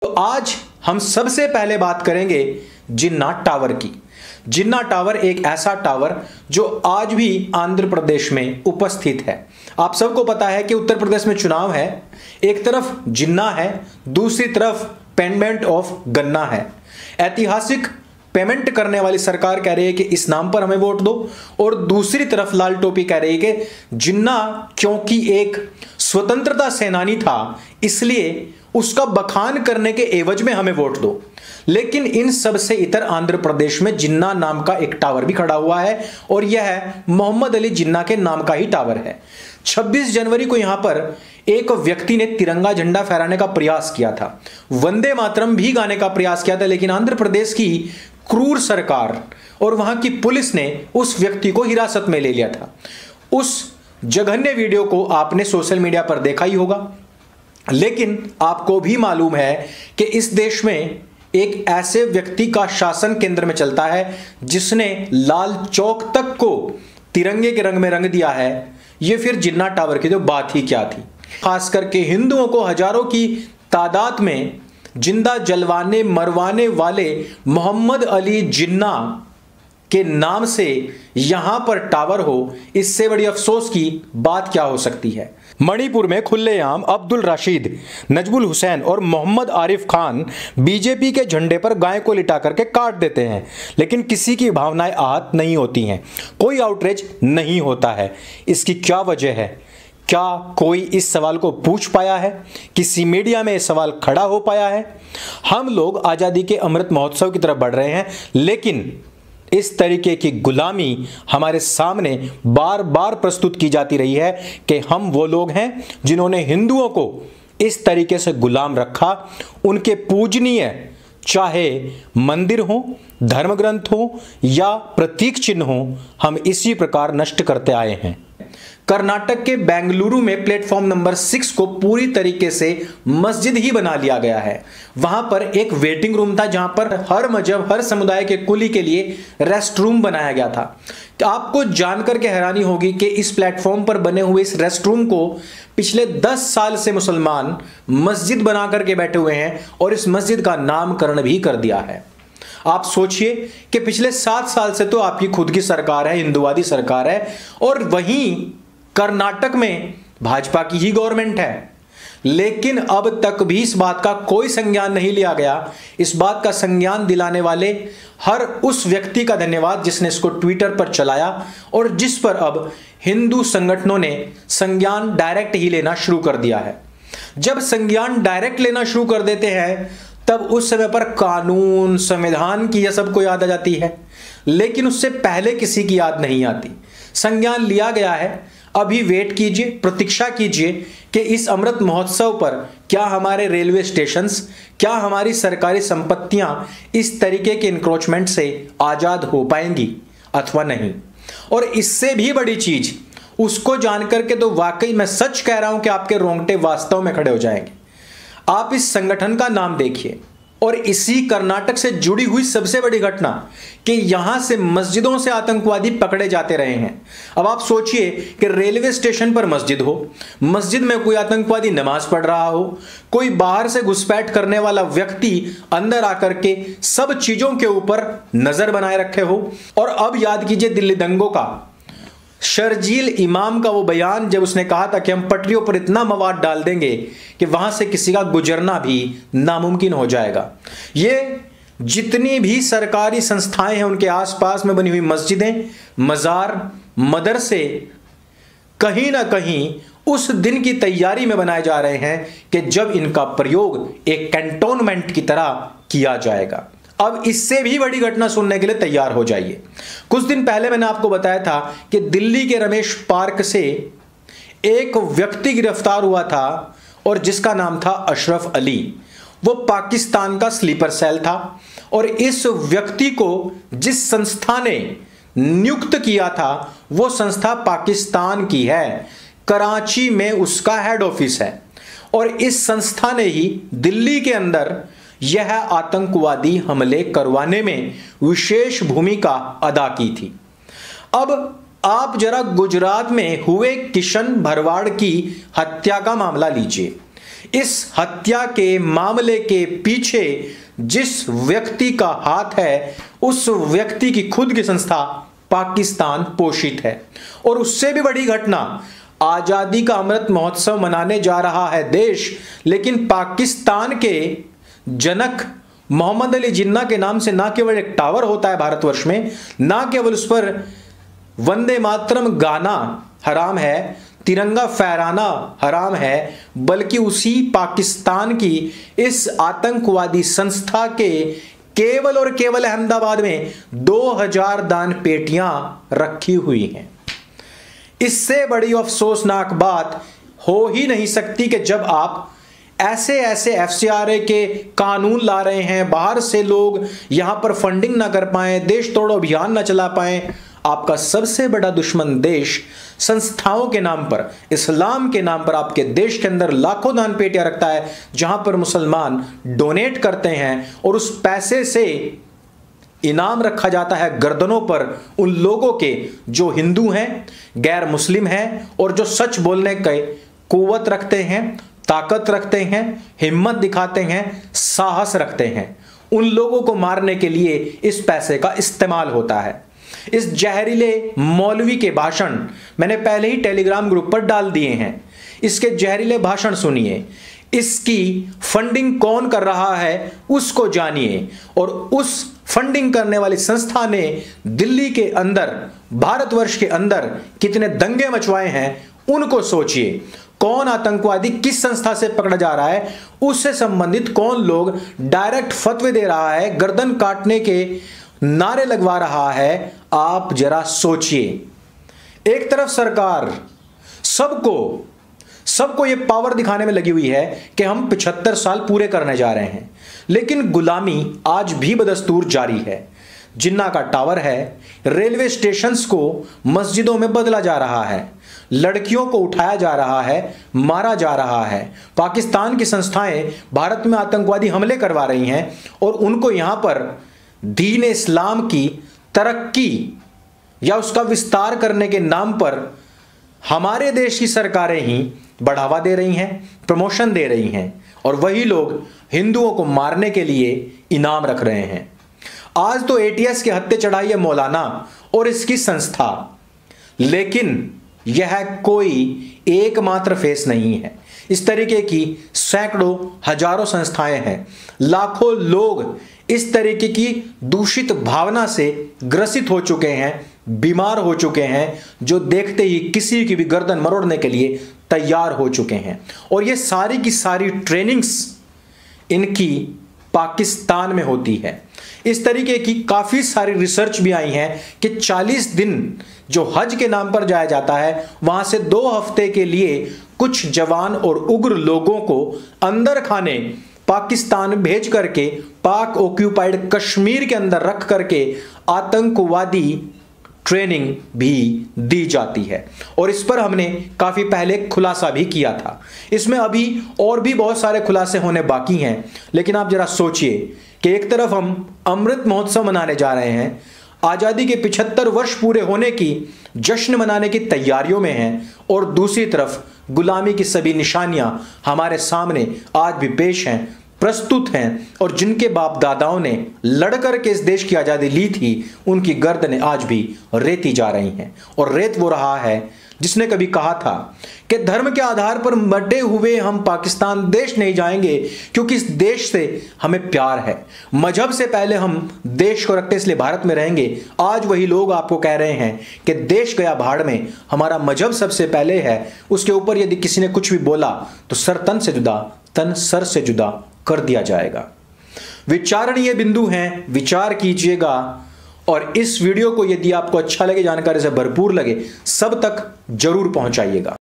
तो आज हम सबसे पहले बात करेंगे जिन्ना टावर की। जिन्ना टावर एक ऐसा टावर जो आज भी आंध्र प्रदेश में उपस्थित है। आप सबको पता है कि उत्तर प्रदेश में चुनाव है, एक तरफ जिन्ना है, दूसरी तरफ पेमेंट ऑफ गन्ना है। ऐतिहासिक पेमेंट करने वाली सरकार कह रही है कि इस नाम पर हमें वोट दो, और दूसरी तरफ लाल टोपी कह रही है कि जिन्ना क्योंकि एक स्वतंत्रता सेनानी था इसलिए उसका बखान करने के एवज में हमें वोट दो। लेकिन इन सब से इतर आंध्र प्रदेश में जिन्ना नाम का एक टावर भी खड़ा हुआ है, और यह मोहम्मद अली जिन्ना के नाम का ही टावर है। 26 जनवरी को यहां पर एक व्यक्ति ने तिरंगा झंडा फहराने का प्रयास किया था, वंदे मातरम भी गाने का प्रयास किया था, लेकिन आंध्र प्रदेश की क्रूर सरकार और वहां की पुलिस ने उस व्यक्ति को हिरासत में ले लिया था। उस जघन्य वीडियो को आपने सोशल मीडिया पर देखा ही होगा। लेकिन आपको भी मालूम है कि इस देश में एक ऐसे व्यक्ति का शासन केंद्र में चलता है जिसने लाल चौक तक को तिरंगे के रंग में रंग दिया है। यह फिर जिन्ना टावर की तो बात ही क्या थी। खास करके हिंदुओं को हजारों की तादाद में जिंदा जलवाने मरवाने वाले मोहम्मद अली जिन्ना के नाम से यहां पर टावर हो, इससे बड़ी अफसोस की बात क्या हो सकती है। मणिपुर में खुलेआम अब्दुल रशीद, नजमुल हुसैन और मोहम्मद आरिफ खान बीजेपी के झंडे पर गाय को लिटा करके काट देते हैं, लेकिन किसी की भावनाएं आहत नहीं होती हैं, कोई आउटरीच नहीं होता है। इसकी क्या वजह है? क्या कोई इस सवाल को पूछ पाया है? किसी मीडिया में यह सवाल खड़ा हो पाया है? हम लोग आज़ादी के अमृत महोत्सव की तरफ बढ़ रहे हैं, लेकिन इस तरीके की गुलामी हमारे सामने बार बार प्रस्तुत की जाती रही है कि हम वो लोग हैं जिन्होंने हिंदुओं को इस तरीके से गुलाम रखा। उनके पूजनीय चाहे मंदिर हो, धर्म ग्रंथ हो या प्रतीक चिन्ह हो, हम इसी प्रकार नष्ट करते आए हैं। कर्नाटक के बेंगलुरु में प्लेटफॉर्म नंबर 6 को पूरी तरीके से मस्जिद ही बना लिया गया है। वहां पर एक वेटिंग रूम था जहां पर हर मजहब हर समुदाय के कुली के लिए रेस्ट रूम बनाया गया था। तो आपको जानकर के हैरानी होगी कि इस प्लेटफॉर्म पर बने हुए इस रेस्ट रूम को पिछले 10 साल से मुसलमान मस्जिद बना करके बैठे हुए हैं, और इस मस्जिद का नामकरण भी कर दिया है। आप सोचिए कि पिछले 7 साल से तो आपकी खुद की सरकार है, हिंदुवादी सरकार है, और वहीं कर्नाटक में भाजपा की ही गवर्नमेंट है, लेकिन अब तक भी इस बात का कोई संज्ञान नहीं लिया गया। इस बात का संज्ञान दिलाने वाले हर उस व्यक्ति का धन्यवाद जिसने इसको ट्विटर पर चलाया, और जिस पर अब हिंदू संगठनों ने संज्ञान डायरेक्ट ही लेना शुरू कर दिया है। जब संज्ञान डायरेक्ट लेना शुरू कर देते हैं तब उस समय पर कानून संविधान की यह सबको याद आ जाती है, लेकिन उससे पहले किसी की याद नहीं आती। संज्ञान लिया गया है, अभी वेट कीजिए, प्रतीक्षा कीजिए कि इस अमृत महोत्सव पर क्या हमारे रेलवे स्टेशंस, क्या हमारी सरकारी संपत्तियां इस तरीके के इंक्रोचमेंट से आजाद हो पाएंगी अथवा नहीं। और इससे भी बड़ी चीज उसको जानकर के तो वाकई मैं सच कह रहा हूं कि आपके रोंगटे वास्तव में खड़े हो जाएंगे। आप इस संगठन का नाम देखिए, और इसी कर्नाटक से जुड़ी हुई सबसे बड़ी घटना कि यहां से मस्जिदों से आतंकवादी पकड़े जाते रहे हैं। अब आप सोचिए कि रेलवे स्टेशन पर मस्जिद हो, मस्जिद में कोई आतंकवादी नमाज पढ़ रहा हो, कोई बाहर से घुसपैठ करने वाला व्यक्ति अंदर आकर के सब चीजों के ऊपर नजर बनाए रखे हो। और अब याद कीजिए दिल्ली दंगों का शर्जील इमाम का वो बयान, जब उसने कहा था कि हम पटरियों पर इतना मवाद डाल देंगे कि वहां से किसी का गुजरना भी नामुमकिन हो जाएगा। ये जितनी भी सरकारी संस्थाएं हैं उनके आसपास में बनी हुई मस्जिदें, मजार, मदरसे कहीं ना कहीं उस दिन की तैयारी में बनाए जा रहे हैं कि जब इनका प्रयोग एक कैंटोनमेंट की तरह किया जाएगा। अब इससे भी बड़ी घटना सुनने के लिए तैयार हो जाइए। कुछ दिन पहले मैंने आपको बताया था कि दिल्ली के रमेश पार्क से एक व्यक्ति गिरफ्तार हुआ था, और जिसका नाम था अशरफ अली। वो पाकिस्तान का स्लीपर सेल था, और इस व्यक्ति को जिस संस्था ने नियुक्त किया था वो संस्था पाकिस्तान की है, कराची में उसका हेड ऑफिस है, और इस संस्था ने ही दिल्ली के अंदर यह आतंकवादी हमले करवाने में विशेष भूमिका अदा की थी। अब आप जरा गुजरात में हुए किशन भरवाड़ की हत्या का मामला लीजिए। इस हत्या के मामले के पीछे जिस व्यक्ति का हाथ है उस व्यक्ति की खुद की संस्था पाकिस्तान पोषित है। और उससे भी बड़ी घटना, आजादी का अमृत महोत्सव मनाने जा रहा है देश, लेकिन पाकिस्तान के जनक मोहम्मद अली जिन्ना के नाम से ना केवल एक टावर होता है भारतवर्ष में, ना केवल उस पर वंदे मातरम गाना हराम है, तिरंगा फहराना हराम है, बल्कि उसी पाकिस्तान की इस आतंकवादी संस्था के केवल और केवल अहमदाबाद में 2000 दान पेटियां रखी हुई हैं। इससे बड़ी अफसोसनाक बात हो ही नहीं सकती कि जब आप ऐसे एफसीआरए के कानून ला रहे हैं, बाहर से लोग यहां पर फंडिंग ना कर पाए, देश तोड़ो अभियान ना चला पाए, आपका सबसे बड़ा दुश्मन देश संस्थाओं के नाम पर, इस्लाम के नाम पर आपके देश के अंदर लाखों दान पेटियां रखता है, जहां पर मुसलमान डोनेट करते हैं और उस पैसे से इनाम रखा जाता है गर्दनों पर उन लोगों के जो हिंदू हैं, गैर मुस्लिम हैं और जो सच बोलने के कुव्वत रखते हैं, ताकत रखते हैं, हिम्मत दिखाते हैं, साहस रखते हैं। उन लोगों को मारने के लिए इस पैसे का इस्तेमाल होता है। इस जहरीले मौलवी के भाषण मैंने पहले ही टेलीग्राम ग्रुप पर डाल दिए हैं। इसके जहरीले भाषण सुनिए, इसकी फंडिंग कौन कर रहा है उसको जानिए, और उस फंडिंग करने वाली संस्था ने दिल्ली के अंदर, भारतवर्ष के अंदर कितने दंगे मचवाए हैं उनको सोचिए। कौन आतंकवादी किस संस्था से पकड़ा जा रहा है, उससे संबंधित कौन लोग डायरेक्ट फतवे दे रहा है, गर्दन काटने के नारे लगवा रहा है, आप जरा सोचिए। एक तरफ सरकार सबको ये पावर दिखाने में लगी हुई है कि हम 75 साल पूरे करने जा रहे हैं, लेकिन गुलामी आज भी बदस्तूर जारी है। जिन्ना का टावर है, रेलवे स्टेशंस को मस्जिदों में बदला जा रहा है, लड़कियों को उठाया जा रहा है, मारा जा रहा है। पाकिस्तान की संस्थाएं भारत में आतंकवादी हमले करवा रही हैं और उनको यहां पर दीन इस्लाम की तरक्की या उसका विस्तार करने के नाम पर हमारे देश की सरकारें ही बढ़ावा दे रही हैं, प्रमोशन दे रही हैं, और वही लोग हिंदुओं को मारने के लिए इनाम रख रहे हैं। आज तो एटीएस के हत्थे चढ़ाई है मौलाना और इसकी संस्था, लेकिन यह कोई एकमात्र फेस नहीं है। इस तरीके की सैकड़ों हजारों संस्थाएं हैं, लाखों लोग इस तरीके की दूषित भावना से ग्रसित हो चुके हैं, बीमार हो चुके हैं, जो देखते ही किसी की भी गर्दन मरोड़ने के लिए तैयार हो चुके हैं। और ये सारी की सारी ट्रेनिंग्स इनकी पाकिस्तान में होती है। इस तरीके की काफ़ी सारी रिसर्च भी आई है कि 40 दिन जो हज के नाम पर जाया जाता है, वहां से 2 हफ्ते के लिए कुछ जवान और उग्र लोगों को अंदर खाने पाकिस्तान भेज करके पाक ऑक्यूपाइड कश्मीर के अंदर रख करके आतंकवादी ट्रेनिंग भी दी जाती है। और इस पर हमने काफ़ी पहले खुलासा भी किया था। इसमें अभी और भी बहुत सारे खुलासे होने बाकी हैं, लेकिन आप जरा सोचिए कि एक तरफ हम अमृत महोत्सव मनाने जा रहे हैं, आज़ादी के 75 वर्ष पूरे होने की जश्न मनाने की तैयारियों में हैं, और दूसरी तरफ गुलामी की सभी निशानियां हमारे सामने आज भी पेश हैं, प्रस्तुत हैं, और जिनके बाप दादाओं ने लड़कर के इस देश की आज़ादी ली थी, उनकी गर्दनें आज भी रेती जा रही हैं। और रेत वो रहा है जिसने कभी कहा था कि धर्म के आधार पर मटे हुए हम पाकिस्तान देश नहीं जाएंगे, क्योंकि इस देश से हमें प्यार है। मजहब से पहले हम देश को रखते इसलिए भारत में रहेंगे। आज वही लोग आपको कह रहे हैं कि देश गया भाड़ में, हमारा मजहब सबसे पहले है, उसके ऊपर यदि किसी ने कुछ भी बोला तो सर तन से जुदा, तन सर से जुदा कर दिया जाएगा। विचारणीय बिंदु हैं, विचार कीजिएगा। और इस वीडियो को यदि आपको अच्छा लगे, जानकारी से भरपूर लगे, सब तक जरूर पहुंचाइएगा।